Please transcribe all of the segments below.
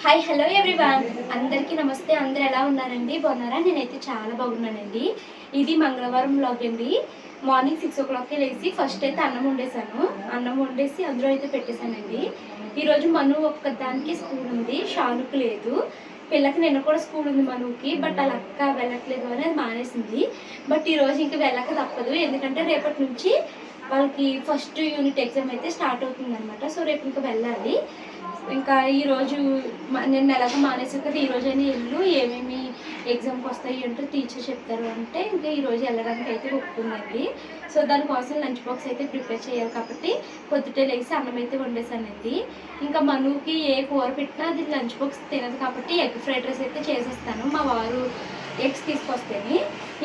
Hi hello everyone, అందరికీ నమస్తే. అందరు ఎలా ఉన్నారండి? బాగున్నారా? నేనైతే చాలా బాగున్నానండి. ఇది మంగళవారం వ్లాగ్ అండి. మార్నింగ్ 6 o'clockకి లేచి ఫస్ట్ అయితే అన్నం వండేసాను. అన్నం వండేసి అందులో అయితే పెట్టేశానండి. ఈరోజు మను ఒక్కదానికి స్కూల్ ఉంది, షానుకు లేదు. పిల్లకి నిన్న కూడా స్కూల్ ఉంది మనుకి, బట్ వాళ్ళ అక్క వెళ్ళట్లేదు అని అది మానేసింది. బట్ ఈరోజు ఇంక వెళ్ళక తప్పదు, ఎందుకంటే రేపటి నుంచి వాళ్ళకి ఫస్ట్ యూనిట్ ఎగ్జామ్ అయితే స్టార్ట్ అవుతుంది అనమాట. సో రేపు ఇంకా వెళ్ళాలి. ఇంకా ఈరోజు నేను ఎలాగో మానేసాను కదా, ఈరోజైనా ఇల్లు ఏమేమి ఎగ్జామ్కి వస్తాయి ఏంటో టీచర్ చెప్తారు అంటే ఇంకా ఈరోజు వెళ్ళడానికి అయితే ఒప్పుకుందండి. సో దానికోసం లంచ్ బాక్స్ అయితే ప్రిపేర్ చేయాలి కాబట్టి పొద్దుటే లేచి అన్నం అయితే వండేసానండి. ఇంకా మనుకి ఏ కూర పెట్టినా అది లంచ్ బాక్స్ తినదు కాబట్టి ఎగ్ ఫ్రైడ్ రైస్ అయితే చేసేస్తాను, మా వారు ఎగ్స్ తీసుకొస్తేనే.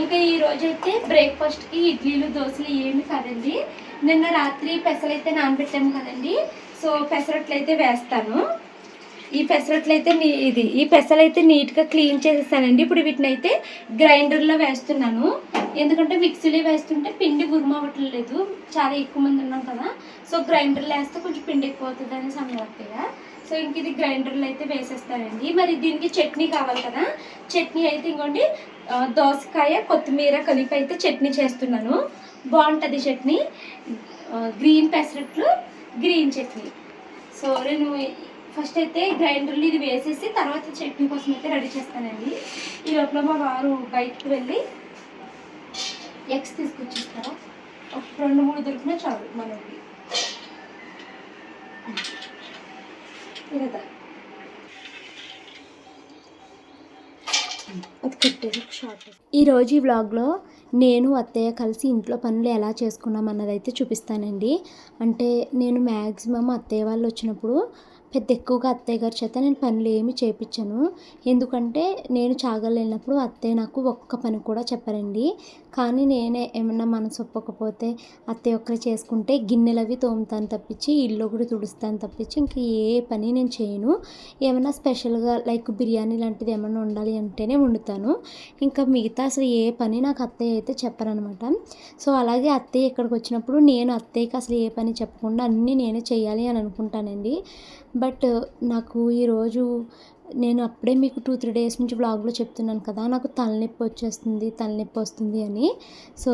ఇంకా ఈరోజైతే బ్రేక్ఫాస్ట్కి ఇడ్లీలు దోశలు ఏమి కాదండి. నిన్న రాత్రి పెసలైతే నానబెట్టాము కదండి, సో పెసరట్లు అయితే వేస్తాను. ఈ పెసరట్లు అయితే ఈ పెసలైతే నీట్గా క్లీన్ చేసేస్తానండి. ఇప్పుడు వీటిని అయితే గ్రైండర్లో వేస్తున్నాను, ఎందుకంటే మిక్సీలో వేస్తుంటే పిండి గురుమవ్వట్లేదు, చాలా ఎక్కువ మంది ఉన్నాం కదా. సో గ్రైండర్లో వేస్తే కొంచెం పిండి ఎక్కువ అవుతుంది అని సంగతిగా. సో ఇంక ఇది గ్రైండర్లో అయితే వేసేస్తానండి. మరి దీనికి చట్నీ కావాలి కదా, చట్నీ అయితే ఇంకోండి దోసకాయ కొత్తిమీర కలిపి అయితే చట్నీ చేస్తున్నాను. బాగుంటుంది చట్నీ, గ్రీన్ పెసరట్లు గ్రీన్ చట్నీ. సో నేను ఫస్ట్ అయితే గ్రైండర్లో ఇది వేసేసి తర్వాత చట్నీ కోసం అయితే రెడీ చేస్తానండి. ఈ లోపల మా వారు బయటకు వెళ్ళి ఎగ్స్ తీసుకొచ్చేస్తారా, ఒక 2-3 దొరికినా చాలు మనకి. ఇదా అది కట్టేది షార్ట్. ఈరోజు ఈ వ్లాగ్లో నేను అత్తయ్య కలిసి ఇంట్లో పనులు ఎలా చేసుకున్నాం అన్నదైతే చూపిస్తానండి. అంటే నేను మ్యాక్సిమం అత్తయ్య వాళ్ళు వచ్చినప్పుడు పెద్ద ఎక్కువగా అత్తయ్య గారి చేత నేను పనులు ఏమి చేయించాను, ఎందుకంటే నేను చాగలు వెళ్ళినప్పుడు అత్తయ్య నాకు ఒక్క పని కూడా చెప్పారండి. కానీ నేనే ఏమన్నా మనసు ఒప్పకపోతే అత్తయ్య ఒక్కరే చేసుకుంటే గిన్నెలు అవి తోముతాను తప్పించి, ఇల్లు కూడా తుడుస్తాను తప్పించి ఇంక ఏ పని నేను చేయను. ఏమైనా స్పెషల్గా లైక్ బిర్యానీ లాంటిది ఏమైనా వండాలి అంటేనే వండుతాను, ఇంకా మిగతా అసలు ఏ పని నాకు అత్తయ్య అయితే చెప్పరనమాట. సో అలాగే అత్తయ్య ఇక్కడికి వచ్చినప్పుడు నేను అత్తయ్యకి అసలు ఏ పని చెప్పకుండా అన్నీ నేనే చేయాలి అని అనుకుంటానండి. బట్ నాకు ఈరోజు నేను అప్పుడే మీకు 2-3 డేస్ నుంచి వ్లాగ్లో చెప్తున్నాను కదా, నాకు తలనొప్పి వస్తుంది అని. సో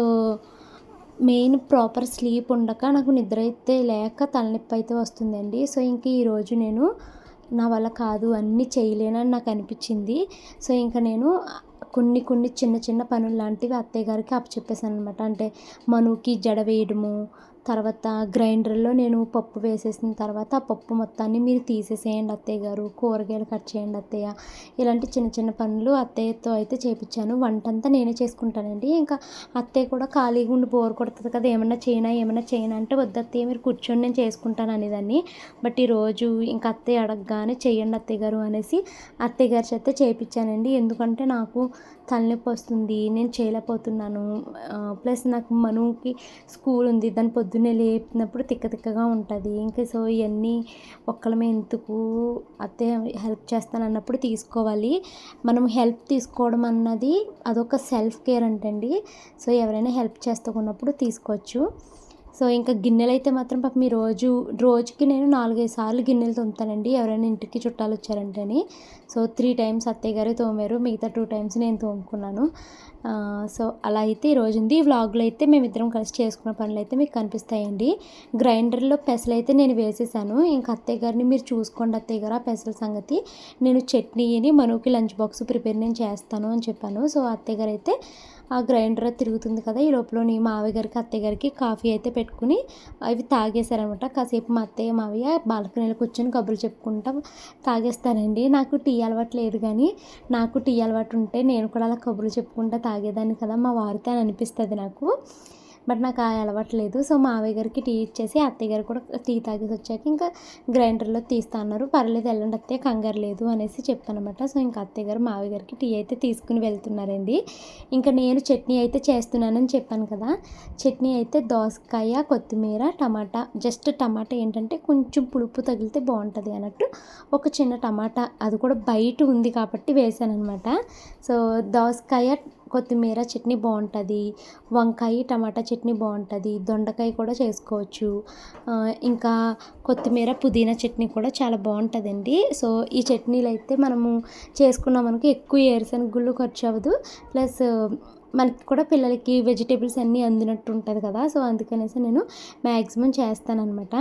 మెయిన్ ప్రాపర్ స్లీప్ ఉండక నాకు నిద్ర అయితే లేక తలనొప్పి అయితే వస్తుందండి. సో ఇంక ఈరోజు నేను నా వల్ల కాదు, అన్నీ చేయలేనని నాకు అనిపించింది. సో ఇంకా నేను కొన్ని చిన్న చిన్న పనులు లాంటివి అత్తయ్య గారికి అప్పచెప్పేసాను అనమాట. అంటే మనుకి జడ వేయడము, తర్వాత గ్రైండర్లో నేను పప్పు వేసేసిన తర్వాత ఆ పప్పు మొత్తాన్ని మీరు తీసేసేయండి అత్తయ్య గారు, కూరగాయలు కట్ చేయండి అత్తయ్య, ఇలాంటి చిన్న చిన్న పనులు అత్తయ్యతో అయితే చేయించాను. వంట అంతా నేనే చేసుకుంటానండి. ఇంకా అత్తయ్య కూడా ఖాళీగా ఉండి బోర్ కొడుతుంది కదా, ఏమన్నా చేయనా అంటే వద్దు అత్తయ్య మీరు కూర్చొని నేను చేసుకుంటాను అనేదాన్ని. బట్ ఈరోజు ఇంకా అత్తయ్య అడగగానే చెయ్యండి అత్తయ్య గారు అనేసి అత్తయ్య గారి చేత చేయించానండి. ఎందుకంటే నాకు తలనొప్పి వస్తుంది, నేను చేయలేకపోతున్నాను. ప్లస్ నాకు మనుకి స్కూల్ ఉంది, దాన్ని పొద్దున్నే లేపినప్పుడు తిక్కగా ఉంటుంది. ఇంకా సో ఇవన్నీ ఒక్కలమే ఎందుకు, అత్తయ్య హెల్ప్ చేస్తాను అన్నప్పుడు తీసుకోవాలి. మనం హెల్ప్ తీసుకోవడం అన్నది అదొక సెల్ఫ్ కేర్ అంటండి. సో ఎవరైనా హెల్ప్ చేస్తున్నప్పుడు తీసుకోవచ్చు. సో ఇంకా గిన్నెలు అయితే మాత్రం పాపం రోజుకి నేను 4-5 సార్లు గిన్నెలు తోముతానండి, ఎవరైనా ఇంటికి చుట్టాలు వచ్చారంటేని. సో 3 times అత్తయ్య గారే తోమారు, మిగతా 2 times నేను తోముకున్నాను. సో అలా అయితే ఈరోజు ఉంది. ఈ వ్లాగ్లో అయితే మేమిద్దరం కలిసి చేసుకున్న పనులు అయితే మీకు కనిపిస్తాయండి. గ్రైండర్లో పెసలు అయితే నేను వేసేసాను. ఇంకా అత్తయ్య గారిని మీరు చూసుకోండి అత్తయ్య గారు ఆ పెసల సంగతి, నేను చట్నీని మనుకి లంచ్ బాక్స్ ప్రిపేర్ నేను చేస్తాను అని చెప్పాను. సో అత్తయ్య గారు అయితే ఆ గ్రైండర్ తిరుగుతుంది కదా, ఈ లోపల మావయ్య గారికి అత్తయ్య గారికి కాఫీ అయితే పెట్టుకుని అవి తాగేశారనమాట. కాసేపు మా అత్తయ్య మావయ్య బాల్కనీలో కూర్చొని కబుర్లు చెప్పుకుంటా తాగేస్తానండి. నాకు టీ అలవాటు లేదు, కానీ నాకు టీ అలవాటు ఉంటే నేను కూడా అలా కబుర్లు చెప్పుకుంటా తాగేదాన్ని కదా మా వారితో అని అనిపిస్తుంది నాకు. బట్ నాకు ఆ అలవాటు లేదు. సో మావయ్య గారికి టీ ఇచ్చేసి అత్తయ్య గారు కూడా టీ తాగేసి వచ్చాక ఇంకా గ్రైండర్లో తీస్తా అన్నారు. పర్లేదు వెళ్ళండి అత్తయ్య, కంగారు లేదు అనేసి చెప్పానమాట. సో ఇంకా అత్తయ్య గారు మావయ్య గారికి టీ అయితే తీసుకుని వెళ్తున్నారండి. ఇంకా నేను చట్నీ అయితే చేస్తున్నానని చెప్పాను కదా, చట్నీ అయితే దోసకాయ కొత్తిమీర టమాటా, జస్ట్ టమాటా ఏంటంటే కొంచెం పులుపు తగిలితే బాగుంటుంది అన్నట్టు ఒక చిన్న టమాటా, అది కూడా బయట ఉంది కాబట్టి వేసాను అనమాట. సో దోసకాయ కొత్తిమీర చట్నీ బాగుంటుంది, వంకాయ టమాటా చట్నీ బాగుంటుంది, దొండకాయ కూడా చేసుకోవచ్చు, ఇంకా కొత్తిమీర పుదీనా చట్నీ కూడా చాలా బాగుంటుందండి. సో ఈ చట్నీలు అయితే మనము చేసుకున్నామనుకో ఎక్కువ ఏరుశనగ ఖర్చు అవ్వదు, ప్లస్ మనకి కూడా పిల్లలకి వెజిటేబుల్స్ అన్నీ అందినట్టు ఉంటుంది కదా. సో అందుకనేసి నేను మ్యాక్సిమం చేస్తానన్నమాట.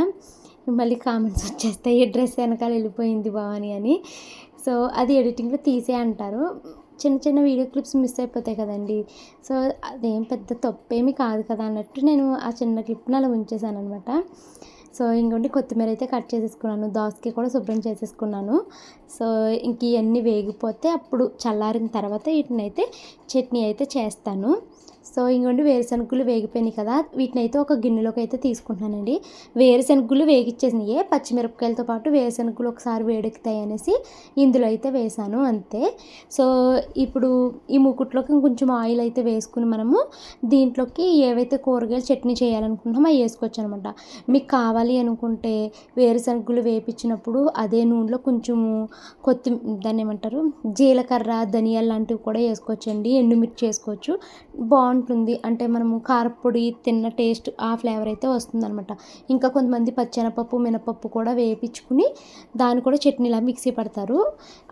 మళ్ళీ కామెంట్స్ వచ్చేస్తాయి, ఈ డ్రెస్ వెనకాల వెళ్ళిపోయింది భవాని అని. సో అది ఎడిటింగ్లో తీసే అంటారు. చిన్న చిన్న వీడియో క్లిప్స్ మిస్ అయిపోతాయి కదండి. సో అదేం పెద్ద తప్పేమీ కాదు కదా అన్నట్టు నేను ఆ చిన్న క్లిప్ని అలా ఉంచేసాను అనమాట. సో ఇంకోటి కొత్తిమీర అయితే కట్ చేసేసుకున్నాను, దోసకాయ కూడా శుభ్రం చేసేసుకున్నాను. సో ఇంక ఇవన్నీ వేగిపోతే అప్పుడు చల్లారిన తర్వాత వీటినైతే చట్నీ అయితే చేస్తాను. సో ఇంకోండి వేరుశనగలు వేగిపోయినాయి కదా, వీటిని అయితే ఒక గిన్నెలోకి అయితే తీసుకుంటున్నానండి. వేరుశనగలు వేగిచ్చేసినాయి, పచ్చిమిరపకాయలతో పాటు వేరుశనగలు ఒకసారి వేడెక్కుతాయి అనేసి ఇందులో అయితే వేసాను అంతే. సో ఇప్పుడు ఈ మూకుట్లోకి కొంచెం ఆయిల్ అయితే వేసుకుని మనము దీంట్లోకి ఏవైతే కూరగాయలు చట్నీ చేయాలనుకుంటున్నామో అవి వేసుకోవచ్చు అనమాట. మీకు కావాలి అనుకుంటే వేరుశనగలు వేపించినప్పుడు అదే నూనెలో కొంచెము దాన్ని ఏమంటారు, జీలకర్ర ధనియాలు లాంటివి కూడా వేసుకోవచ్చండి, ఎండుమిర్చి వేసుకోవచ్చు, బాగుంటుంది. అంటే మనము కారపొడి తిన్న టేస్ట్ ఆ ఫ్లేవర్ అయితే వస్తుందన్నమాట. ఇంకా కొంతమంది పచ్చెనపప్పు మినపప్పు కూడా వేపించుకుని దాన్ని కూడా చట్నీలా మిక్సీ పడతారు.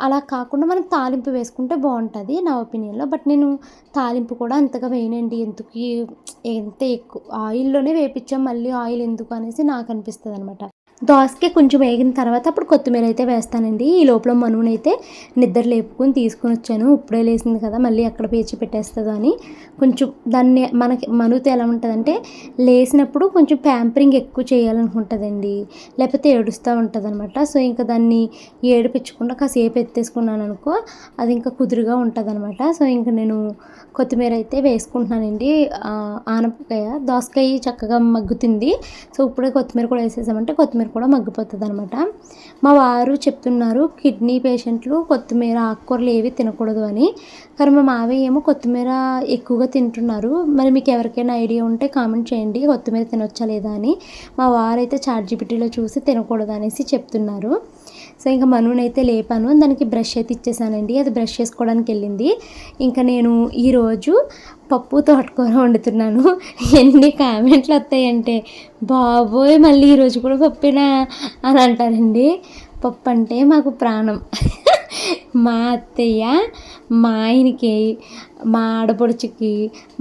అలా కాకుండా మనం తాలింపు వేసుకుంటే బాగుంటుంది నా ఒపీనియన్లో. బట్ నేను తాలింపు కూడా అంతగా వేయనండి, ఎంత ఎక్కువ ఆయిల్లోనే వేపించాం, మళ్ళీ ఆయిల్ ఎందుకు అనేసి నాకు అనిపిస్తుంది అనమాట. దోసకాయ కొంచెం వేగిన తర్వాత అప్పుడు కొత్తిమీర అయితే వేస్తానండి. ఈ లోపల మనువునైతే నిద్ర లేపుకొని తీసుకొని వచ్చాను, ఇప్పుడే లేసింది కదా మళ్ళీ ఎక్కడ పేర్చి పెట్టేస్తుందో అని. కొంచెం దాన్ని మనకి మనువుతో ఎలా ఉంటుందంటే లేసినప్పుడు కొంచెం ప్యాంపరింగ్ ఎక్కువ చేయాలనుకుంటుందండి, లేకపోతే ఏడుస్తూ ఉంటుంది అనమాట. సో ఇంకా దాన్ని ఏడిపించకుండా కాసేపు ఎత్తేసుకున్నాను అనుకో, అది ఇంకా కుదురుగా ఉంటుంది అనమాట. సో ఇంకా నేను కొత్తిమీర అయితే వేసుకుంటున్నానండి. ఆనపకాయ దోసకాయ చక్కగా మగ్గుతుంది. సో ఇప్పుడే కొత్తిమీర కూడా వేసేసామంటే కొత్తిమీర కూడా మగ్గిపోతుంది అనమాట. మా వారు చెప్తున్నారు కిడ్నీ పేషెంట్లు కొత్తిమీర ఆకుకూరలు ఏవి తినకూడదు అని, కానీ మా మావయ్య ఏమో కొత్తిమీర ఎక్కువగా తింటున్నారు. మరి మీకు ఎవరికైనా ఐడియా ఉంటే కామెంట్ చేయండి, కొత్తిమీర తినొచ్చా లేదా అని. మా వారైతే చాట్‌జీపీటీలో చూసి తినకూడదు అనేసి చెప్తున్నారు. సో ఇంకా మనునైతే లేపాను, దానికి బ్రష్ అయితే ఇచ్చేసానండి, అది బ్రష్ చేసుకోవడానికి వెళ్ళింది. ఇంకా నేను ఈరోజు పప్పు తోటకూర వండుతున్నాను. ఎన్ని కామెంట్లు వస్తాయంటే బాబోయ్ మళ్ళీ ఈరోజు కూడా పప్పేనా అని అంటారండి. పప్పు అంటే మాకు ప్రాణం. మా అత్తయ్య, మా ఆయనకి, మా ఆడపడుచుకి,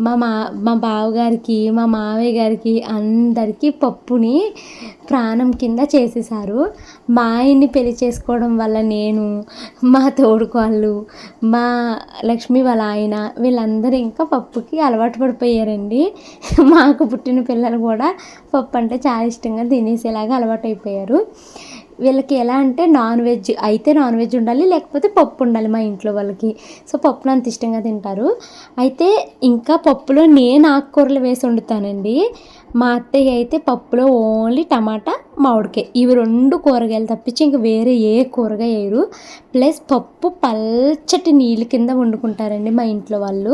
మా బావగారికి, మా మావయ్య గారికి అందరికీ పప్పుని ప్రాణం కింద చేసేసారు. మా ఆయన్ని పెళ్లి చేసుకోవడం వల్ల నేను, మా తోడుకోళ్ళు, మా లక్ష్మి వాళ్ళ ఆయన వీళ్ళందరూ ఇంకా పప్పుకి అలవాటు పడిపోయారండి. మాకు పుట్టిన పిల్లలు కూడా పప్పు అంటే చాలా ఇష్టంగా తినేసేలాగా అలవాటు అయిపోయారు. వీళ్ళకి ఎలా అంటే నాన్ వెజ్ అయితే నాన్ వెజ్ ఉండాలి, లేకపోతే పప్పు ఉండాలి మా ఇంట్లో వాళ్ళకి. సో పప్పును అంత ఇష్టంగా తింటారు. అయితే ఇంకా పప్పులో నేను ఆకుకూరలు వేసి వండుతానండి. మా అత్తయ్య అయితే పప్పులో ఓన్లీ టమాటా మామిడికాయ ఇవి 2 కూరగాయలు తప్పించి ఇంక వేరే ఏ కూరగాయ వేయరు. ప్లస్ పప్పు పల్చటి నీళ్ళ కింద వండుకుంటారండి మా ఇంట్లో వాళ్ళు.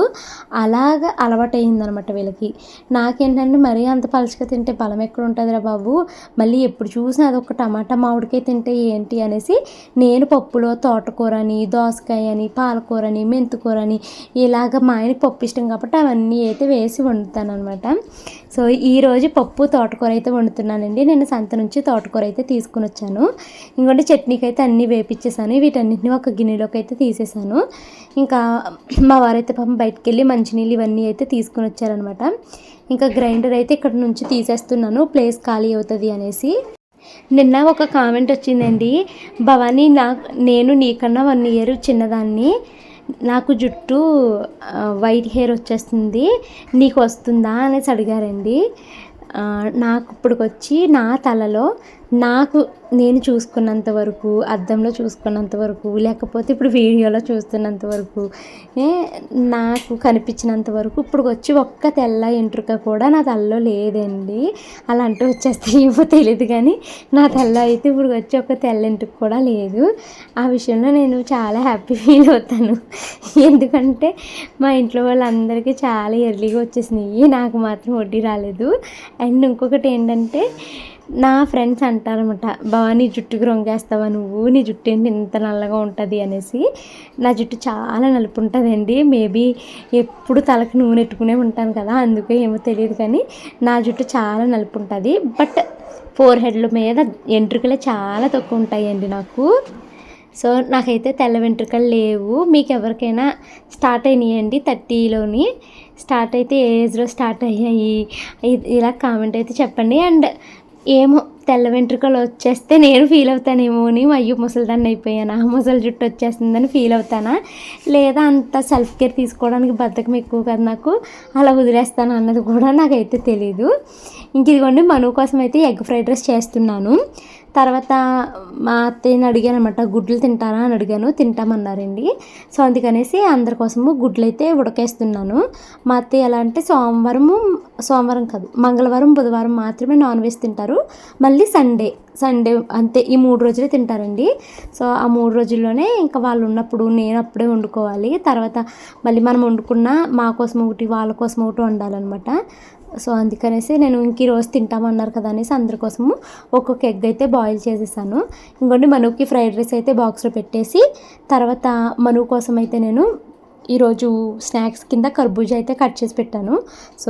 అలాగా అలవాటు అయిందనమాట వీళ్ళకి. నాకేంటంటే మరీ అంత పలచగా తింటే బలం ఎక్కడ ఉంటుందిరా బాబు, మళ్ళీ ఎప్పుడు చూసినా అదొక టమాటా మామిడికాయ తింటే ఏంటి అనేసి నేను పప్పులో తోటకూర అని, దోసకాయ అని, పాలకూర అని, మెంతికూర అని ఇలాగ మా ఆయనకి పప్పు ఇష్టం కాబట్టి అవన్నీ అయితే వేసి వండుతాను అనమాట. సో ఈరోజు పప్పు తోటకూర అయితే వండుతున్నానండి. నేను సంత నుంచి తోటకూర అయితే తీసుకుని వచ్చాను. ఇంకోటి చట్నీకి అయితే అన్నీ వేపించేసాను, వీటన్నిటిని ఒక గిన్నెలోకి అయితే తీసేసాను. ఇంకా మా వారైతే పాపం బయటకు వెళ్ళి మంచినీళ్ళు ఇవన్నీ అయితే తీసుకుని వచ్చారనమాట. ఇంకా గ్రైండర్ అయితే ఇక్కడ నుంచి తీసేస్తున్నాను, ప్లేస్ ఖాళీ అవుతుంది అనేసి. నిన్న ఒక కామెంట్ వచ్చిందండి, భవానీ నేను నీకన్నా 1 ఇయర్ చిన్నదాన్ని, నాకు జుట్టు వైట్ హెయిర్ వచ్చేస్తుంది, నీకు వస్తుందా అనేసి అడిగారండి. నాకు ఇప్పటికొచ్చి నా తలలో నేను చూసుకున్నంత వరకు, అద్దంలో చూసుకున్నంత వరకు, లేకపోతే ఇప్పుడు వీడియోలో చూస్తున్నంత వరకు, నాకు కనిపించినంత వరకు ఇప్పుడు వచ్చి ఒక్క తెల్ల ఎంట్రుక కూడా నా తలలో లేదండి. అలా అంటూ వచ్చేస్తాయి ఏమో తెలియదు, కానీ నా తలలో అయితే ఇప్పుడు వచ్చి ఒక్క తెల్ల ఎంట్రుక కూడా లేదు. ఆ విషయంలో నేను చాలా హ్యాపీ ఫీల్ అవుతాను, ఎందుకంటే మా ఇంట్లో వాళ్ళందరికీ చాలా ఎర్లీగా వచ్చేసినాయి, నాకు మాత్రం వడ్డీ రాలేదు. అండ్ ఇంకొకటి ఏంటంటే నా ఫ్రెండ్స్ అంటారనమాట, బావ నీ జుట్టుకి రంగేస్తావా నువ్వు, నీ జుట్టు ఏంటి ఇంత నల్లగా ఉంటుంది అనేసి. నా జుట్టు చాలా నలుపు ఉంటుందండి. మేబీ ఎప్పుడు తలకి నూనె ఎట్టుకునే ఉంటాను కదా, అందుకే ఏమో తెలియదు కానీ నా జుట్టు చాలా నలుపు ఉంటుంది. బట్ ఫోర్ హెడ్ల మీద వెంట్రుకలే చాలా తక్కువ ఉంటాయండి నాకు. సో నాకైతే తెల్ల వెంట్రుకలు లేవు. మీకు ఎవరికైనా స్టార్ట్ అయినాయండి 30లోని స్టార్ట్ అయితే ఏ ఏజ్లో స్టార్ట్ అయ్యాయి ఇలా కామెంట్ అయితే చెప్పండి. అండ్ ఏమో తెల్ల వెంట్రుకలు వచ్చేస్తే నేను ఫీల్ అవుతానేమో అని, అయ్యో ముసలిదాన్ని అయిపోయానా, ముసలి జుట్టు వచ్చేస్తుందని ఫీల్ అవుతానా, లేదా అంత సెల్ఫ్ కేర్ తీసుకోవడానికి బద్ధకం ఎక్కువ కదా నాకు, అలా వదిలేస్తాను అన్నది కూడా నాకైతే తెలీదు. ఇంక ఇదిగోండి మను కోసం అయితే ఎగ్ ఫ్రైడ్ రైస్ చేస్తున్నాను. తర్వాత మా అత్తయ్యని అడిగాను అనమాట, గుడ్లు తింటారా అని అడిగాను, తింటామన్నారండి. సో అందుకనేసి అందరి కోసము గుడ్లు అయితే ఉడకేస్తున్నాను. మా అత్తయ్య ఎలా అంటే సోమవారం కాదు మంగళవారం బుధవారం మాత్రమే నాన్ వెజ్ తింటారు, మళ్ళీ సండే అంతే, ఈ 3 రోజులే తింటారండి. సో ఆ 3 రోజుల్లోనే ఇంకా వాళ్ళు ఉన్నప్పుడు నేను అప్పుడే వండుకోవాలి. తర్వాత మళ్ళీ మనం వండుకున్న మా కోసం ఒకటి వాళ్ళ కోసం ఒకటి వండాలన్నమాట. సో అందుకనేసి నేను ఇంక ఈరోజు తింటామన్నారు కదా అనేసి అందరి కోసము ఒక్కొక్క ఎగ్ అయితే బాయిల్ చేసేసాను. ఇంకోండి మనుకి ఫ్రైడ్ రైస్ అయితే బాక్స్లో పెట్టేసి, తర్వాత మను కోసం అయితే నేను ఈరోజు స్నాక్స్ కింద కర్బూజా అయితే కట్ చేసి పెట్టాను. సో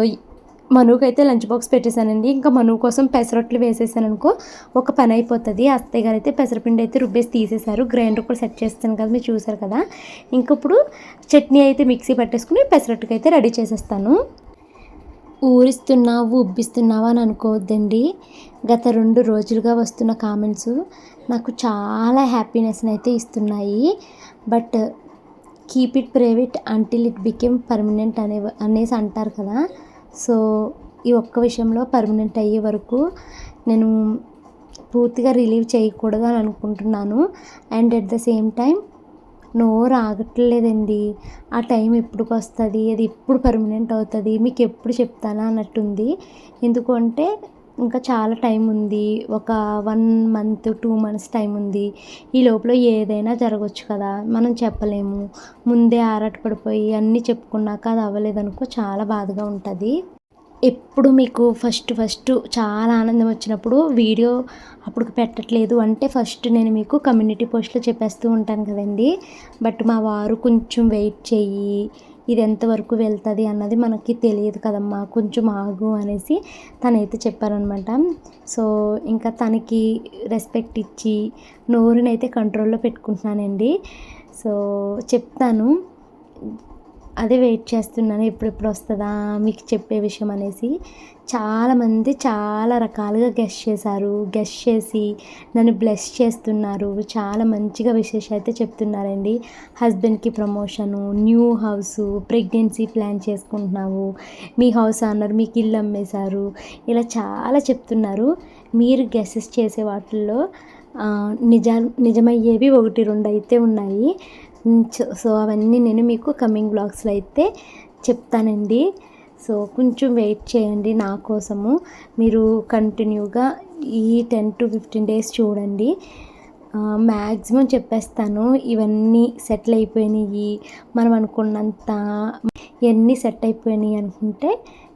మనుకి అయితే లంచ్ బాక్స్ పెట్టేశానండి. ఇంకా మను కోసం పెసరట్లు వేసేసాను అనుకో ఒక పని అయిపోతుంది. అత్తయ్య గారు అయితే పెసరపిండి అయితే రుబ్బేసి తీసేశారు, గ్రైండర్ కూడా సెట్ చేస్తాను కదా, మీరు చూసారు కదా. ఇంకప్పుడు చట్నీ అయితే మిక్సీ పట్టేసుకుని పెసరట్టుకు అయితే రెడీ చేసేస్తాను. ఊరిస్తున్నావు ఉబ్బిస్తున్నావా అని అనుకోవద్దండి. గత 2 రోజులుగా వస్తున్న కామెంట్స్ నాకు చాలా హ్యాపీనెస్ని అయితే ఇస్తున్నాయి. But keep it private until it became permanent అనేసి అంటారు కదా. సో ఈ ఒక్క విషయంలో పర్మనెంట్ అయ్యే వరకు నేను పూర్తిగా రిలీవ్ చేయకూడదు అని అనుకుంటున్నాను. And at the same time నోరు ఆగట్లేదండి. ఆ టైం ఎప్పుడుకి వస్తుంది, అది ఎప్పుడు పర్మనెంట్ అవుతుంది, మీకు ఎప్పుడు చెప్తానా అన్నట్టుంది. ఎందుకంటే ఇంకా చాలా టైం ఉంది, ఒక 1 మంత్ 2 మంత్స్ టైం ఉంది. ఈ లోపల ఏదైనా జరగవచ్చు కదా, మనం చెప్పలేము. ముందే ఆరాటపడిపోయి అన్నీ చెప్పుకున్నాక అది అవ్వలేదనుకో చాలా బాధగా ఉంటుంది. ఎప్పుడు మీకు ఫస్ట్ చాలా ఆనందం వచ్చినప్పుడు వీడియో అప్పుడు పెట్టట్లేదు అంటే ఫస్ట్ నేను మీకు కమ్యూనిటీ పోస్ట్లో చెప్పేస్తూ ఉంటాను కదండి. బట్ మా వారు కొంచెం వెయిట్ చెయ్యి, ఇది ఎంతవరకు వెళ్తుంది అన్నది మనకి తెలియదు కదమ్మా, కొంచెం ఆగు అనేసి తనైతే చెప్పారనమాట. సో ఇంకా తనకి రెస్పెక్ట్ ఇచ్చి నోరునైతే కంట్రోల్లో పెట్టుకుంటున్నానండి. సో చెప్తాను, అదే వెయిట్ చేస్తున్నాను ఎప్పుడెప్పుడు వస్తుందా మీకు చెప్పే విషయం అనేసి. చాలామంది చాలా రకాలుగా గెస్ చేసి నన్ను బ్లెస్ చేస్తున్నారు. చాలా మంచిగా విశేషాలు అయితే చెప్తున్నారండి. హస్బెండ్కి promotion, new house, pregnancy plan చేసుకుంటున్నావు, మీ హౌస్ అన్నారు, మీకు ఇల్లు అమ్మేశారు, ఇలా చాలా చెప్తున్నారు. మీరు గెసెస్ చేసే వాటిల్లో నిజమయ్యేవి 1-2 అయితే ఉన్నాయి. సో అవన్నీ నేను మీకు కమింగ్ బ్లాగ్స్లో అయితే చెప్తానండి. సో కొంచెం వెయిట్ చేయండి నా కోసము. మీరు కంటిన్యూగా ఈ 10 to 15 days చూడండి. మ్యాక్సిమం చెప్పేస్తాను. ఇవన్నీ సెటిల్ అయిపోయినాయి, మనం అనుకున్నంత ఇవన్నీ సెట్ అయిపోయినాయి అనుకుంటే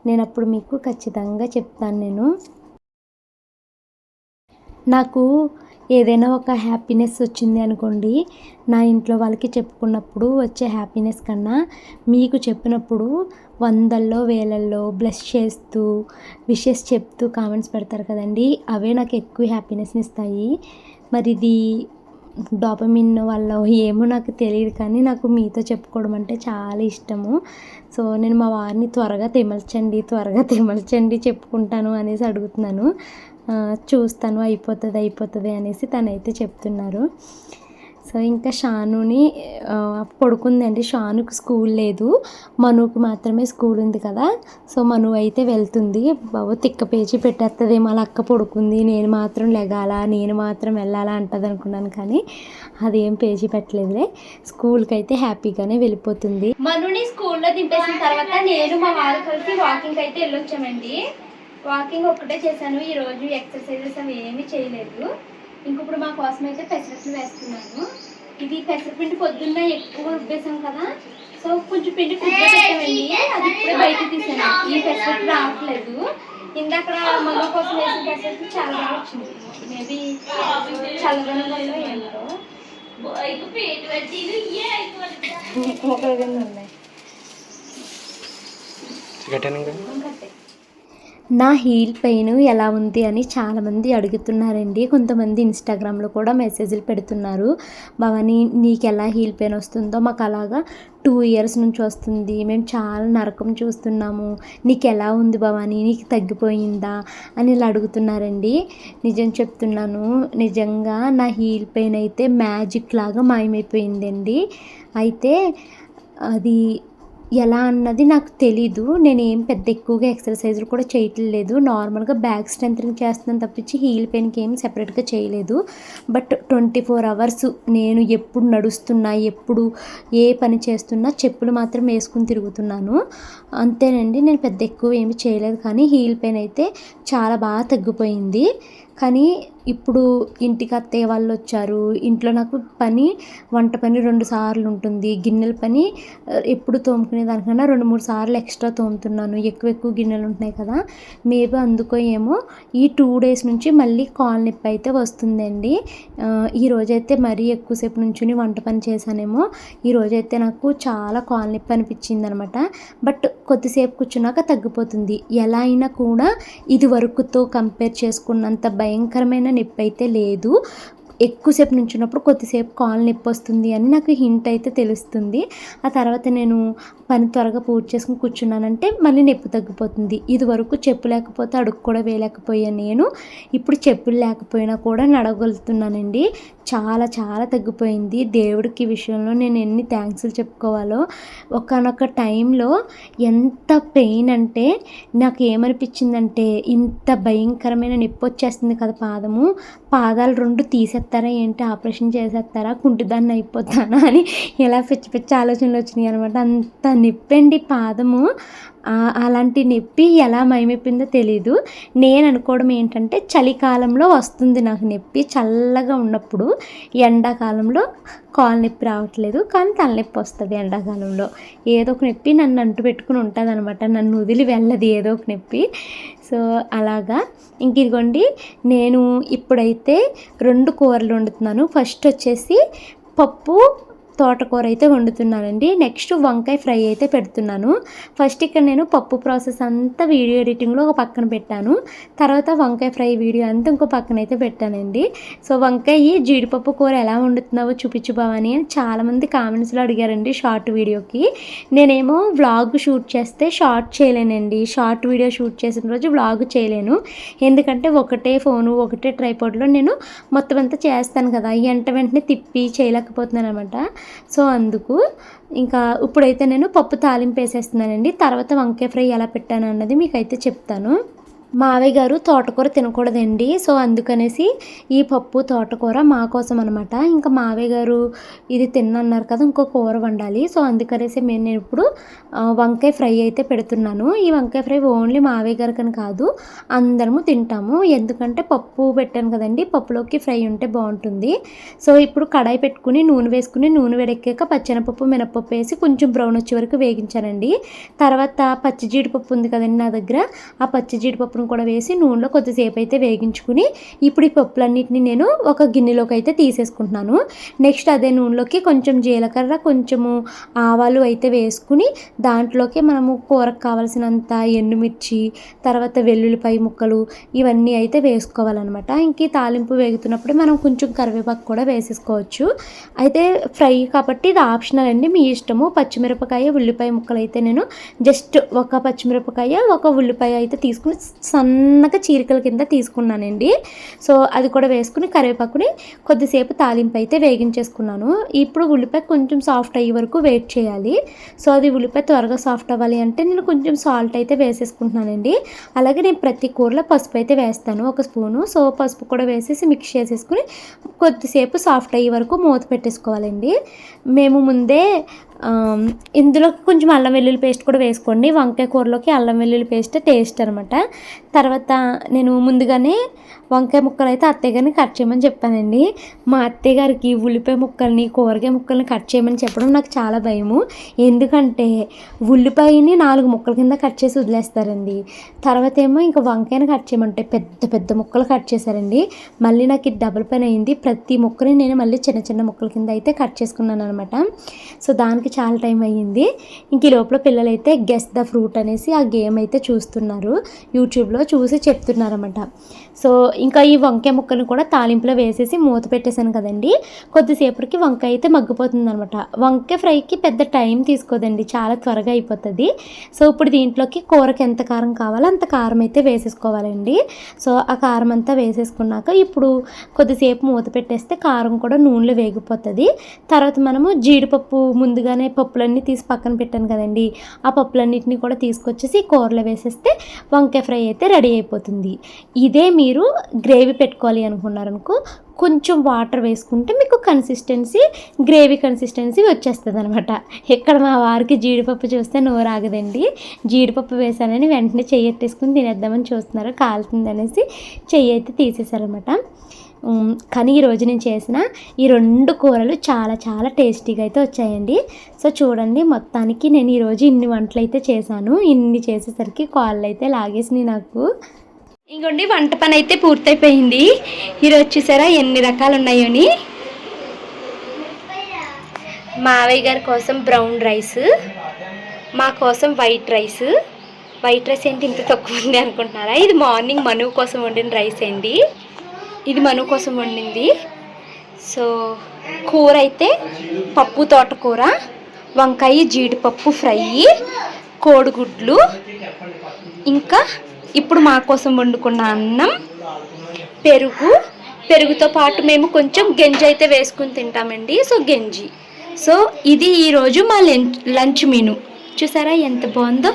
నేను అప్పుడు మీకు ఖచ్చితంగా చెప్తాను. నాకు ఏదైనా ఒక హ్యాపీనెస్ వచ్చింది అనుకోండి, నా ఇంట్లో వాళ్ళకి చెప్పుకున్నప్పుడు వచ్చే హ్యాపీనెస్ కన్నా మీకు చెప్పినప్పుడు 100ల్లో 1000ల్లో బ్లెస్ చేస్తూ విషెస్ చెప్తూ కామెంట్స్ పెడతారు కదండి, అవే నాకు ఎక్కువ హ్యాపీనెస్ని ఇస్తాయి. మరి ఇది డోపమిన్ వల్ల ఏమో నాకు తెలియదు కానీ నాకు మీతో చెప్పుకోవడం అంటే చాలా ఇష్టము. సో నేను మా వారిని త్వరగా తెమల్చండి చెప్పుకుంటాను అనేసి అడుగుతున్నాను. చూస్తాను అయిపోతుంది అనేసి తనైతే చెప్తున్నారు. సో ఇంకా షానుని పడుకుందండి. షానుకి స్కూల్ లేదు, మనుకి మాత్రమే స్కూల్ ఉంది కదా. సో మను అయితే వెళ్తుంది. బాబు తిక్క పేచి పెట్టేస్తుంది, మళ్ళీ అక్క పడుకుంది నేను మాత్రం లెగాలా, నేను మాత్రం వెళ్ళాలా అంటుంది అనుకున్నాను, కానీ అదేం పేచి పెట్టలేదులే. స్కూల్కి అయితే హ్యాపీగానే వెళ్ళిపోతుంది. మనుని స్కూల్లో దింపేసిన తర్వాత నేను మా వారు కలిసి వాకింగ్ అయితే వెళ్ళొచ్చామండి. వాకింగ్ ఒక్కటే చేశాను ఈరోజు, ఎక్సర్సైజెస్ అవి ఏమీ చేయలేదు. ఇంకొప్పుడు మా కోసం అయితే పెసరట్లు వేస్తున్నాను. ఇది పెసరపిండి పొద్దున్న ఎక్కువ రుబ్బేసాం కదా, సో కొంచెం పిండి ఫ్రిడ్జ్లో పెట్టామండి, అది ఇప్పుడే బయటకు తీసాను. ఈ పెసరట్లు రావట్లేదు, ఇందాక మగ కోసం వేసిన పెసరట్టు చాలా బాగా వచ్చింది. మేబీ చల్లదనం వల్ల ఏంటో ఒక విధంగా ఉన్నాయి. నా హీల్ పెయిన్ ఎలా ఉంది అని చాలామంది అడుగుతున్నారండి. కొంతమంది ఇన్స్టాగ్రామ్లో కూడా మెసేజ్లు పెడుతున్నారు, భవాని నీకు ఎలా హీల్ పెయిన్ వస్తుందో మాకు అలాగా 2 years నుంచి వస్తుంది, మేము చాలా నరకం చూస్తున్నాము, నీకు ఎలా ఉంది భవాని, నీకు తగ్గిపోయిందా అని ఇలా అడుగుతున్నారండి. నిజం చెప్తున్నాను, నిజంగా నా హీల్ పెయిన్ అయితే మ్యాజిక్ లాగా మాయమైపోయిందండి. అయితే అది ఎలా అన్నది నాకు తెలీదు. నేనేం పెద్ద ఎక్కువగా ఎక్సర్సైజులు కూడా చేయట్లేదు, నార్మల్గా బ్యాక్ స్ట్రెంథనింగ్ చేస్తున్నాను తప్పించి హీల్ పెయిన్కి ఏం సెపరేట్గా చేయలేదు. బట్ 24 hours నేను ఎప్పుడు నడుస్తున్నా, ఎప్పుడు ఏ పని చేస్తున్నా చెప్పులు మాత్రం వేసుకుని తిరుగుతున్నాను, అంతేనండి. నేను పెద్ద ఎక్కువ ఏమి చేయలేదు, కానీ హీల్ పెయిన్ అయితే చాలా బాగా తగ్గిపోయింది. కానీ ఇప్పుడు ఇంటికి అత్తయ్య వాళ్ళు వచ్చారు, ఇంట్లో నాకు వంట పని 2 సార్లు ఉంటుంది, గిన్నెల పని ఎప్పుడు తోముకునే దానికన్నా 2-3 సార్లు ఎక్స్ట్రా తోముతున్నాను, ఎక్కువ గిన్నెలు ఉంటున్నాయి కదా, మేబీ అందుకో ఏమో ఈ 2 days నుంచి మళ్ళీ కాలు నొప్పి అయితే వస్తుందండి. ఈరోజైతే మరీ ఎక్కువసేపు నుంచుని వంట పని చేశానేమో, ఈరోజైతే నాకు చాలా కాలు నొప్పి అనిపించింది అనమాట. బట్ కొద్దిసేపు కూర్చున్నాక తగ్గిపోతుంది. ఎలా అయినా కూడా ఇది వరకుతో కంపేర్ చేసుకున్నంత భయంకరమైన నొప్పి అయితే లేదు. ఎక్కువసేపు నుంచున్నప్పుడు కొద్దిసేపు కాలు నొప్పి వస్తుంది అని నాకు హింట్ అయితే తెలుస్తుంది. ఆ తర్వాత నేను పని త్వరగా పూర్తి చేసుకుని కూర్చున్నానంటే మళ్ళీ నొప్పి తగ్గిపోతుంది. ఇది వరకు చెప్పు లేకపోతే అడుగు కూడా వేయలేకపోయాను నేను, ఇప్పుడు చెప్పులు లేకపోయినా కూడా నడవగలుగుతున్నానండి. చాలా చాలా తగ్గిపోయింది. దేవుడికి విషయంలో నేను ఎన్ని థ్యాంక్స్లు చెప్పుకోవాలో. ఒకానొక టైంలో ఎంత పెయిన్ అంటే నాకు ఏమనిపించిందంటే, ఇంత భయంకరమైన నొప్పి వచ్చేస్తుంది కదా పాదాలు 2 తీసేస్తారా ఏంటి, ఆపరేషన్ చేసేస్తారా, కుంటిదాన్ని అయిపోతానా అని ఇలా పిచ్చి ఆలోచనలు వచ్చినాయి అనమాట. అంత నొప్పండి పాదము. అలాంటి నొప్పి ఎలా మైమైపోయిందో తెలీదు. నేను అనుకోవడం ఏంటంటే చలికాలంలో వస్తుంది నాకు నొప్పి, చల్లగా ఉన్నప్పుడు. ఎండాకాలంలో కాలు నొప్పి రావట్లేదు, కానీ తలనొప్పి వస్తుంది ఎండాకాలంలో. ఏదో ఒక నొప్పి నన్ను అంటు పెట్టుకుని ఉంటుంది అనమాట, నన్ను వదిలి వెళ్ళదు ఏదో ఒక నొప్పి. సో అలాగా ఇంక ఇదిగోండి, నేను ఇప్పుడైతే 2 కూరలు వండుతున్నాను. ఫస్ట్ వచ్చేసి పప్పు తోటకూర అయితే వండుతున్నానండి. నెక్స్ట్ వంకాయ ఫ్రై అయితే పెడుతున్నాను. ఫస్ట్ ఇక్కడ నేను పప్పు ప్రాసెస్ అంతా వీడియో ఎడిటింగ్లో ఒక పక్కన పెట్టాను, తర్వాత వంకాయ ఫ్రై వీడియో అంతా ఇంకో పక్కన అయితే పెట్టానండి. సో వంకాయ జీడిపప్పు కూర ఎలా వండుతున్నావో చూపించు భవాని అని చాలామంది కామెంట్స్లో అడిగారండి షార్ట్ వీడియోకి. నేనేమో వ్లాగ్ షూట్ చేస్తే షార్ట్ చేయలేనండి, షార్ట్ వీడియో షూట్ చేసిన రోజు వ్లాగ్ చేయలేను, ఎందుకంటే ఒకటే ఫోను ఒకటే ట్రైపాడ్లో నేను మొత్తం అంతా చేస్తాను కదా, వెంటనే తిప్పి చేయలేకపోతున్నాను అనమాట. సో అందుకు ఇంకా ఇప్పుడైతే నేను పప్పు తాలింపు వేసేస్తున్నానండి. తర్వాత వంకాయ ఫ్రై ఎలా పెట్టాను అన్నది మీకైతే చెప్తాను. మావయ్య గారు తోటకూర తినకూడదండి, సో అందుకనేసి ఈ పప్పు తోటకూర మా కోసం అనమాట. ఇంకా మావయ్య గారు ఇది తిన్నన్నారు కదా, ఇంకో కూర వండాలి, సో అందుకనేసి నేను ఇప్పుడు వంకాయ ఫ్రై అయితే పెడుతున్నాను. ఈ వంకాయ ఫ్రై ఓన్లీ మావయ్య గారికి అని కాదు, అందరము తింటాము, ఎందుకంటే పప్పు పెట్టాను కదండి, పప్పులోకి ఫ్రై ఉంటే బాగుంటుంది. సో ఇప్పుడు కడాయి పెట్టుకుని నూనె వేసుకుని, నూనె వేడెక్కాక పచ్చెనపప్పు మినపప్పు వేసి కొంచెం బ్రౌన్ వచ్చే వరకు వేగించానండి. తర్వాత పచ్చి జీడిపప్పు ఉంది కదండి నా దగ్గర, ఆ పచ్చి జీడిపప్పు కూడా వేసి నూనెలో కొద్దిసేపు అయితే వేగించుకుని ఇప్పుడు ఈ పప్పులన్నిటిని నేను ఒక గిన్నెలోకి అయితే తీసేసుకుంటున్నాను. నెక్స్ట్ అదే నూనెలోకి కొంచెం జీలకర్ర, కొంచెము ఆవాలు అయితే వేసుకుని దాంట్లోకి మనము కూరకు కావాల్సినంత ఎండుమిర్చి, తర్వాత వెల్లుల్లిపాయ ముక్కలు ఇవన్నీ అయితే వేసుకోవాలన్నమాట. ఇంక తాలింపు వేగుతున్నప్పుడు మనం కొంచెం కరివేపాకు కూడా వేసేసుకోవచ్చు. అయితే ఫ్రై కాబట్టి ఇది ఆప్షనల్ అండి, మీ ఇష్టము. పచ్చిమిరపకాయ, ఉల్లిపాయ ముక్కలు అయితే నేను జస్ట్ ఒక పచ్చిమిరపకాయ, ఒక ఉల్లిపాయ అయితే తీసుకుని సన్నగా చీరికల కింద తీసుకున్నానండి. సో అది కూడా వేసుకుని కరివేపాకుని కొద్దిసేపు తాలింపు అయితే వేగించేసుకున్నాను. ఇప్పుడు ఉల్లిపాయ కొంచెం సాఫ్ట్ అయ్యే వరకు వెయిట్ చేయాలి. సో అది ఉల్లిపాయ త్వరగా సాఫ్ట్ అవ్వాలి అంటే నేను కొంచెం సాల్ట్ అయితే వేసేసుకుంటున్నానండి. అలాగే నేను ప్రతి కూరలో పసుపు అయితే వేస్తాను, 1 స్పూను. సో పసుపు కూడా వేసేసి మిక్స్ చేసేసుకుని కొద్దిసేపు సాఫ్ట్ అయ్యే వరకు మూత పెట్టేసుకోవాలండి. మేము ముందే ఇందులో కొంచెం అల్లం వెల్లుల్లి పేస్ట్ కూడా వేసుకోండి. వంకాయ కూరలోకి అల్లం వెల్లుల్లి పేస్ట్ టేస్ట్ అనమాట. తర్వాత నేను ముందుగానే వంకాయ ముక్కలు అయితే అత్తయ్య గారిని కట్ చేయమని చెప్పానండి. మా అత్తయ్య గారికి ఉల్లిపాయ ముక్కల్ని కూరగాయ ముక్కల్ని కట్ చేయమని చెప్పడం నాకు చాలా భయము. ఎందుకంటే ఉల్లిపాయని 4 ముక్కల కింద కట్ చేసి వదిలేస్తారండి. తర్వాత ఏమో ఇంకా వంకాయని కట్ చేయమంటే పెద్ద పెద్ద ముక్కలు కట్ చేశారండి. మళ్ళీ నాకు ఇది డబుల్ పని అయింది. ప్రతి ముక్కని నేను మళ్ళీ చిన్న చిన్న ముక్కల కింద అయితే కట్ చేసుకున్నాను అనమాట. సో దానికి చాలా టైం అయ్యింది. ఇంక ఈ లోపల పిల్లలైతే గెస్ ద ఫ్రూట్ అనేసి ఆ గేమ్ అయితే చూస్తున్నారు. యూట్యూబ్లో చూసి చెప్తున్నారన్నమాట. సో ఇంకా ఈ వంకాయ ముక్కను కూడా తాలింపులో వేసేసి మూత పెట్టేశాను కదండి. కొద్దిసేపటికి వంకాయ అయితే మగ్గిపోతుంది అనమాట. వంకాయ ఫ్రైకి పెద్ద టైం తీసుకోదండి, చాలా త్వరగా అయిపోతుంది. సో ఇప్పుడు దీంట్లోకి కూరకి ఎంత కారం కావాలో అంత కారం అయితే వేసేసుకోవాలండి. సో ఆ కారం అంతా వేసేసుకున్నాక ఇప్పుడు కొద్దిసేపు మూత పెట్టేస్తే కారం కూడా నూనెలో వేగిపోతుంది. తర్వాత మనము జీడిపప్పు ముందుగానే పప్పులన్నీ తీసి పక్కన పెట్టాను కదండి, ఆ పప్పులన్నింటినీ కూడా తీసుకొచ్చేసి కూరలో వేసేస్తే వంకాయ ఫ్రై అయితే రెడీ అయిపోతుంది. ఇదే మీరు గ్రేవీ పెట్టుకోవాలి అనుకున్నారనుకో, కొంచెం వాటర్ వేసుకుంటే మీకు గ్రేవీ కన్సిస్టెన్సీ వచ్చేస్తుంది అనమాట. ఇక్కడ మా వారికి జీడిపప్పు చూస్తే నోరు ఆగదండి. జీడిపప్పు వేసానని వెంటనే చెయ్యి ఎత్తేసుకుని తినేద్దామని చూస్తున్నారు, కాలుతుంది అనేసి చెయ్యి అయితే తీసేశారనమాట. కానీ ఈరోజు నేను చేసిన ఈ 2 కూరలు చాలా చాలా టేస్టీగా అయితే వచ్చాయండి. సో చూడండి, మొత్తానికి నేను ఈరోజు ఇన్ని వంటలు అయితే చేశాను. ఇన్ని చేసేసరికి కాళ్ళు అయితే లాగేసినాయి నాకు. ఇంకోండి, వంట పని అయితే పూర్తయిపోయింది. ఈరోజు చూసారా ఎన్ని రకాలు ఉన్నాయోని. మావయ్య గారి కోసం బ్రౌన్ రైస్, మా కోసం వైట్ రైస్. వైట్ రైస్ ఏంటి ఇంత తక్కువ ఉంది అనుకుంటున్నారా? ఇది మార్నింగ్ మను కోసం వండిన రైస్ అండి. ఇది మను కోసం వండింది. సో కూర అయితే పప్పు తోటకూర, వంకాయ జీడిపప్పు ఫ్రై, కోడిగుడ్లు, ఇంకా ఇప్పుడు మా కోసం వండుకున్న అన్నం, పెరుగుతో పాటు మేము కొంచెం గంజి అయితే వేసుకుని తింటామండి. సో గంజి. సో ఇది ఈరోజు మా లంచ్ మెనూ. చూసారా ఎంత బాగుందో.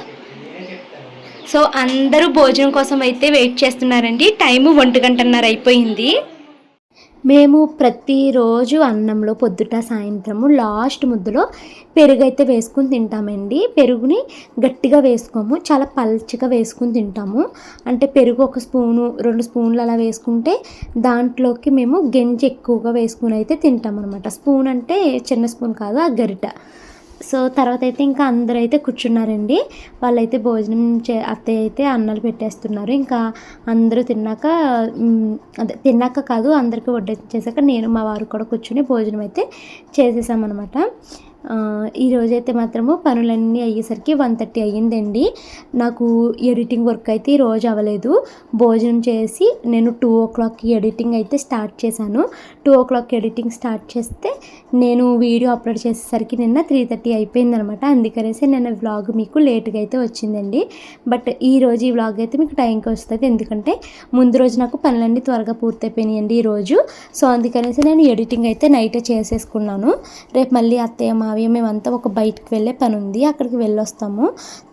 సో అందరూ భోజనం కోసం అయితే వెయిట్ చేస్తున్నారండి. టైము 1:30 అయిపోయింది. మేము ప్రతిరోజు అన్నంలో పొద్దుట సాయంత్రము లాస్ట్ ముద్దలో పెరుగు అయితే వేసుకుని తింటామండి. పెరుగుని గట్టిగా వేసుకోము, చాలా పల్చగా వేసుకుని తింటాము. అంటే పెరుగు 1 స్పూను 2 స్పూన్లు అలా వేసుకుంటే దాంట్లోకి మేము గంజి ఎక్కువగా వేసుకుని అయితే తింటాం అనమాట. స్పూన్ అంటే చిన్న స్పూన్ కాదు, ఆ గరిట. సో తర్వాత అయితే ఇంకా అందరూ అయితే కూర్చున్నారండి. వాళ్ళైతే భోజనం అత్తయ్య అయితే అన్నాలు పెట్టేస్తున్నారు. ఇంకా అందరూ తిన్నాక కాదు, అందరికీ వడ్డించేసాక నేను మా వారు కూడా కూర్చుని భోజనం అయితే చేసేసామన్నమాట. ఈరోజైతే మాత్రము పనులన్నీ అయ్యేసరికి 1:30 అయ్యిందండి. నాకు ఎడిటింగ్ వర్క్ అయితే ఈరోజు అవ్వలేదు. భోజనం చేసి నేను 2 o'clockకి ఎడిటింగ్ అయితే స్టార్ట్ చేశాను. 2 o'clock ఎడిటింగ్ స్టార్ట్ చేస్తే నేను వీడియో అప్లోడ్ చేసేసరికి నిన్న 3:30 అయిపోయిందనమాట. అందుకనేసి నిన్న వ్లాగ్ మీకు లేట్గా అయితే వచ్చిందండి. బట్ ఈరోజు ఈ వ్లాగ్ అయితే మీకు టైంకి వస్తుంది, ఎందుకంటే ముందు రోజు నాకు పనులన్నీ త్వరగా పూర్తయిపోయినాయండి ఈరోజు. సో అందుకనేసి నేను ఎడిటింగ్ అయితే నైటే చేసేసుకున్నాను. రేపు మళ్ళీ అత్తయ్య మావయ్య మేమంతా ఒక బయటకు వెళ్ళే పని ఉంది, అక్కడికి వెళ్ళొస్తాము.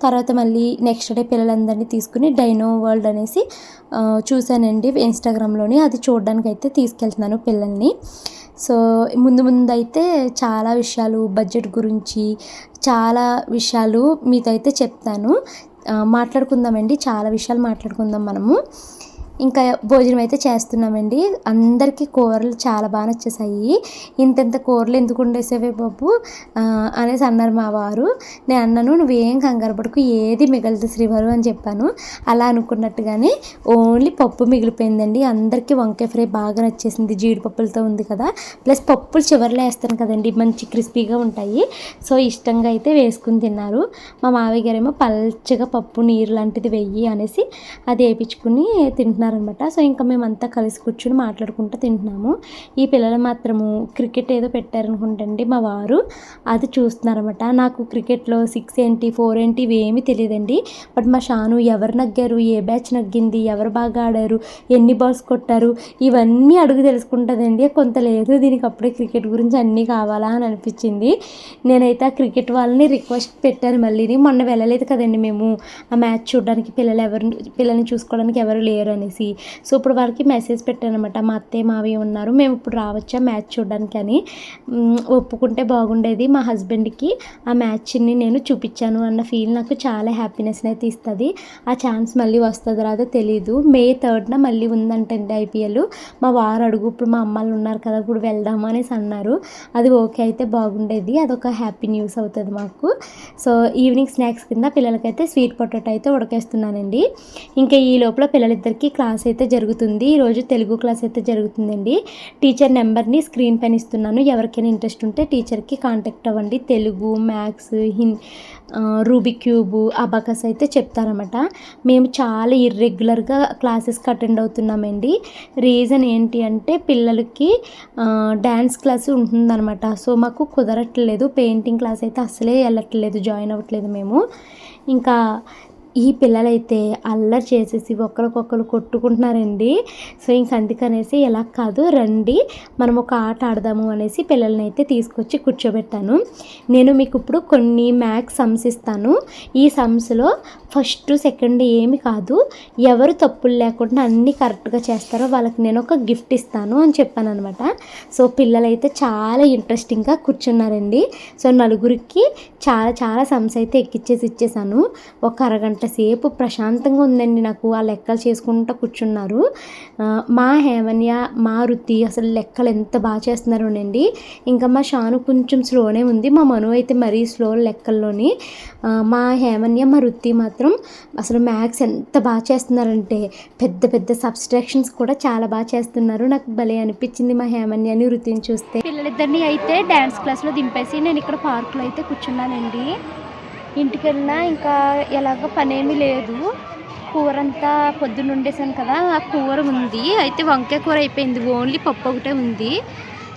తర్వాత మళ్ళీ నెక్స్ట్ డే పిల్లలందరినీ తీసుకుని డైనో వరల్డ్ అనేసి చూశానండి ఇన్స్టాగ్రామ్లోని. అది చూడడానికి అయితే తీసుకెళ్తున్నాను పిల్లల్ని. సో ముందు అయితే చాలా విషయాలు, బడ్జెట్ గురించి చాలా విషయాలు మీతో అయితే చెప్తాను, మాట్లాడుకుందామండి. చాలా విషయాలు మాట్లాడుకుందాం మనము. ఇంకా భోజనం అయితే చేస్తున్నామండి. అందరికీ కూరలు చాలా బాగా నచ్చేసాయి. ఇంత కూరలు ఎందుకు వండేసేవే బాబు అనేసి అన్నారు మా వారు. నేను అన్నాను, నువ్వేం కంగారు పడకు, ఏది మిగలదు శ్రీవారు అని చెప్పాను. అలా అనుకున్నట్టుగానే ఓన్లీ పప్పు మిగిలిపోయిందండి. అందరికీ వంకాయ ఫ్రై బాగా నచ్చేసింది, జీడిపప్పులతో ఉంది కదా. ప్లస్ పప్పులు చివరిలో వేస్తాను కదండి, మంచి క్రిస్పీగా ఉంటాయి. సో ఇష్టంగా అయితే వేసుకుని తిన్నారు. మా మావయ్య గారేమో పల్చగా పప్పు నీరు లాంటిది వెయ్యి అనేసి అది వేయించుకుని తింటున్నారు అనమాట. సో ఇంకా మేమంతా కలిసి కూర్చుని మాట్లాడుకుంటూ తింటున్నాము. ఈ పిల్లలు మాత్రము క్రికెట్ ఏదో పెట్టారనుకుంటండి మా వారు, అది చూస్తున్నారన్నమాట. నాకు క్రికెట్లో 6 ఏంటి 4 ఏంటి ఇవేమీ తెలియదండి. బట్ మా షాను ఎవరు నగ్గారు, ఏ బ్యాచ్ నగ్గింది, ఎవరు బాగా ఆడారు, ఎన్ని బాల్స్ కొట్టారు, ఇవన్నీ అడుగు తెలుసుకుంటుందండి. కొంత లేదు, దీనికి అప్పుడే క్రికెట్ గురించి అన్నీ కావాలా అని అనిపించింది. నేనైతే ఆ క్రికెట్ వాళ్ళని రిక్వెస్ట్ పెట్టాను. మళ్ళీ మొన్న వెళ్ళలేదు కదండి మేము ఆ మ్యాచ్ చూడడానికి, పిల్లల్ని చూసుకోవడానికి ఎవరు లేరు అనేసి. అనేసి. సో ఇప్పుడు వాళ్ళకి మెసేజ్ పెట్టానమాట, మా అత్తయ్య మావయ్య ఉన్నారు, మేము ఇప్పుడు రావచ్చా మ్యాచ్ చూడడానికి అని. ఒప్పుకుంటే బాగుండేది. మా హస్బెండ్కి ఆ మ్యాచ్ని నేను చూపించాను అన్న ఫీల్ నాకు చాలా హ్యాపీనెస్ని అయితే ఇస్తుంది. ఆ ఛాన్స్ మళ్ళీ వస్తుందో రాదో తెలీదు. May 3 మళ్ళీ ఉందంటండి IPL. మా వారు అడుగు ఇప్పుడు మా అమ్మాళ్ళు ఉన్నారు కదా, ఇప్పుడు వెళ్దాము అనేసి అన్నారు. అది ఓకే అయితే బాగుండేది, అదొక హ్యాపీ న్యూస్ అవుతుంది మాకు. సో ఈవినింగ్ స్నాక్స్ కింద పిల్లలకైతే స్వీట్ పొటాటో అయితే ఉడకేస్తున్నానండి. ఇంకా ఈ లోపల పిల్లలిద్దరికీ క్లాస్ అయితే జరుగుతుంది. ఈరోజు తెలుగు క్లాస్ అయితే జరుగుతుందండి. టీచర్ నెంబర్ని స్క్రీన్ పైన ఇస్తున్నాను, ఎవరికైనా ఇంట్రెస్ట్ ఉంటే టీచర్కి కాంటాక్ట్ అవ్వండి. Telugu, maths, Rubik cube, abacus అయితే చెప్తారన్నమాట. మేము చాలా ఇర్రెగ్యులర్గా క్లాసెస్కి అటెండ్ అవుతున్నామండి. రీజన్ ఏంటి అంటే పిల్లలకి డ్యాన్స్ క్లాస్ ఉంటుందన్నమాట. సో మాకు కుదరట్లేదు. పెయింటింగ్ క్లాస్ అయితే అసలే వెళ్ళట్లేదు, జాయిన్ అవ్వట్లేదు మేము. ఇంకా ఈ పిల్లలైతే అల్లరి చేసేసి ఒకరికొకరు కొట్టుకుంటున్నారండి. సో ఇంక అందుకనేసి ఎలా కాదు, రండి మనం ఒక ఆట ఆడదాము అనేసి పిల్లల్ని అయితే తీసుకొచ్చి కూర్చోబెట్టాను. నేను మీకు ఇప్పుడు కొన్ని మ్యాథ్స్ సమ్స్ ఇస్తాను. ఈ సమ్స్లో ఫస్ట్ సెకండ్ ఏమి కాదు, ఎవరు తప్పులు లేకుండా అన్నీ కరెక్ట్గా చేస్తారో వాళ్ళకి నేను ఒక గిఫ్ట్ ఇస్తాను అని చెప్పాను అనమాట. సో పిల్లలైతే చాలా ఇంట్రెస్టింగ్గా కూర్చున్నారండి. సో నలుగురికి చాలా చాలా సమ్స్ అయితే ఎక్కిచ్చేసి ఇచ్చేసాను. ఒక అరగంట సేపు ప్రశాంతంగా ఉందండి నాకు. ఆ లెక్కలు చేసుకుంటూ కూర్చున్నారు. మా హేమన్య, మా రుతి అసలు లెక్కలు ఎంత బాగా చేస్తున్నారోనండి. ఇంకా మా షాను కొంచెం స్లోనే ఉంది, మా మను అయితే మరీ స్లో లెక్కల్లోని. మా హేమన్య, మా రుతి మాత్రం అసలు మ్యాథ్స్ ఎంత బాగా చేస్తున్నారంటే పెద్ద పెద్ద సబ్స్ట్రాక్షన్స్ కూడా చాలా బాగా చేస్తున్నారు. నాకు భలే అనిపించింది మా హేమన్యని, రుతిని చూస్తే. పిల్లలిద్దరిని అయితే డ్యాన్స్ క్లాస్లో దింపేసి నేను ఇక్కడ పార్కులో అయితే కూర్చున్నానండి. ఇంటికి వెళ్ళినా ఇంకా ఎలాగ పనేమీ లేదు. కూర అంతా పొద్దున్న వండేసాను కదా, ఆ కూర ఉంది. అయితే వంకాయ కూర అయిపోయింది, ఓన్లీ పప్పు ఒకటే ఉంది.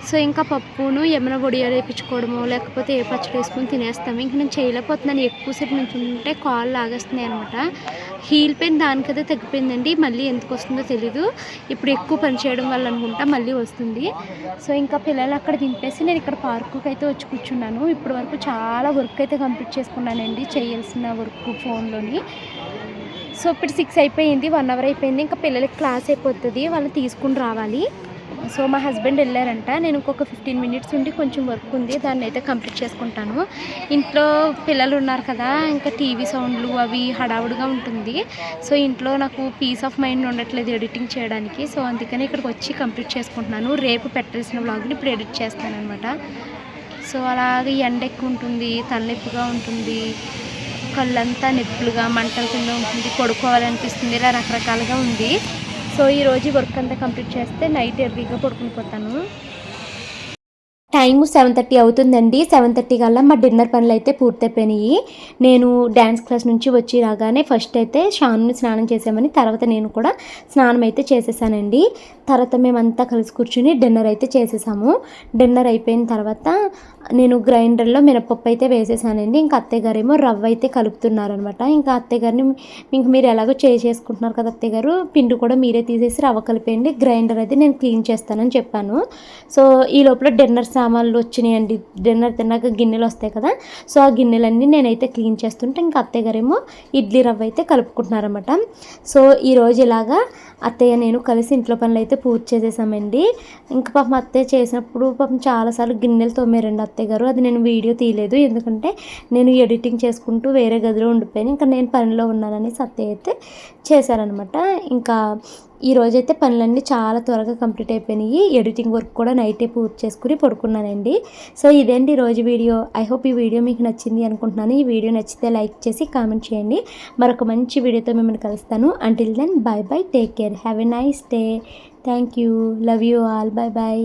సో ఇంకా పప్పును ఏమైనా వడియాలు వేయించుకోవడము లేకపోతే ఏ పచ్చడి వేసుకొని తినేస్తాము. ఇంక నేను చేయలేకపోతున్నాను, ఎక్కువసేపు నుంచి ఉంటే కాళ్ళు లాగేస్తున్నాయి అనమాట. హీల్ పెయిన్ దానికదే తగ్గిపోయిందండి, మళ్ళీ ఎందుకు వస్తుందో తెలీదు. ఇప్పుడు ఎక్కువ పని చేయడం వల్ల అనుకుంటా మళ్ళీ వస్తుంది. సో ఇంకా పిల్లలు అక్కడ దింపేసి నేను ఇక్కడ పార్కుకి అయితే వచ్చి కూర్చున్నాను. ఇప్పటి వరకు చాలా వర్క్ అయితే కంప్లీట్ చేసుకున్నానండి, చేయాల్సిన వర్క్ ఫోన్లోని. సో ఇప్పుడు 6 అయిపోయింది, 1 అవర్ అయిపోయింది. ఇంకా పిల్లలకి క్లాస్ అయిపోతుంది, వాళ్ళు తీసుకుని రావాలి. సో మా హస్బెండ్ వెళ్ళారంట. నేను ఇంకొక 15 మినిట్స్ ఉండి కొంచెం వర్క్ ఉంది, దాన్ని అయితే కంప్లీట్ చేసుకుంటాను. ఇంట్లో పిల్లలు ఉన్నారు కదా, ఇంకా టీవీ సౌండ్లు అవి హడావుడిగా ఉంటుంది. సో ఇంట్లో నాకు పీస్ ఆఫ్ మైండ్ ఉండట్లేదు ఎడిటింగ్ చేయడానికి. సో అందుకని ఇక్కడికి వచ్చి కంప్లీట్ చేసుకుంటున్నాను. రేపు పెట్టాల్సిన వ్లాగ్ని ఇప్పుడు ఎడిట్ చేస్తాను అనమాట. సో అలాగే ఎండ ఎక్కువ ఉంటుంది, తలనొప్పిగా ఉంటుంది, కళ్ళంతా నొప్పులుగా మంటల కింద ఉంటుంది, పడుకోవాలనిపిస్తుంది, ఇలా రకరకాలుగా ఉంది. సో ఈరోజు వర్క్ అంతా కంప్లీట్ చేస్తే నైట్ ఎర్లీగా పడుకుని పోతాను. టైము 7:30 అవుతుందండి. 7:30 కల్లా మా డిన్నర్ పనులు అయితే పూర్తయిపోయినాయి. నేను డ్యాన్స్ క్లాస్ నుంచి వచ్చి రాగానే ఫస్ట్ అయితే షానుని స్నానం చేసామని, తర్వాత నేను కూడా స్నానం అయితే చేసేసానండి. తర్వాత మేమంతా కలిసి కూర్చుని డిన్నర్ అయితే చేసేసాము. డిన్నర్ అయిపోయిన తర్వాత నేను గ్రైండర్లో మినపప్పు అయితే వేసేసానండి. ఇంకా అత్తయ్య గారేమో రవ్వ అయితే కలుపుతున్నారనమాట. ఇంకా అత్తయ్య గారిని ఇంక మీరు ఎలాగో చేసుకుంటున్నారు కదా అత్తయ్య గారు, పిండి కూడా మీరే తీసేసి రవ్వ కలిపేయండి, గ్రైండర్ అయితే నేను క్లీన్ చేస్తానని చెప్పాను. సో ఈ లోపల డిన్నర్ సామాన్లు వచ్చినాయండి. డిన్నర్ తిన్నాక గిన్నెలు వస్తాయి కదా, సో ఆ గిన్నెలన్నీ నేనైతే క్లీన్ చేస్తుంటే ఇంకా అత్తయ్య గారేమో ఇడ్లీ రవ్వ అయితే కలుపుకుంటున్నారన్నమాట. సో ఈరోజు ఇలాగా అత్తయ్య నేను కలిసి ఇంట్లో పనులు అయితే పూర్తి చేసేసామండి. ఇంకా పాపం అత్తయ్య చేసినప్పుడు పాపం చాలాసార్లు గిన్నెలు తోమారండి అత్తయ్య గారు. అది నేను వీడియో తీయలేదు, ఎందుకంటే నేను ఎడిటింగ్ చేసుకుంటూ వేరే గదిలో ఉండిపోయాను. ఇంకా నేను పనిలో ఉన్నానని అత్తయ్య అయితే చేశారనమాట. ఇంకా ఈరోజైతే పనులన్నీ చాలా త్వరగా కంప్లీట్ అయిపోయినాయి. ఎడిటింగ్ వర్క్ కూడా నైటే పూర్తి చేసుకుని పడుకున్నానండి. సో ఇదేంటి ఈరోజు వీడియో. ఐ హోప్ ఈ వీడియో మీకు నచ్చింది అనుకుంటున్నాను. ఈ వీడియో నచ్చితే లైక్ చేసి కామెంట్ చేయండి. మరొక మంచి వీడియోతో మిమ్మల్ని కలుస్తాను. Until then bye bye, take care, have a nice day. Thank you, love you all, bye by.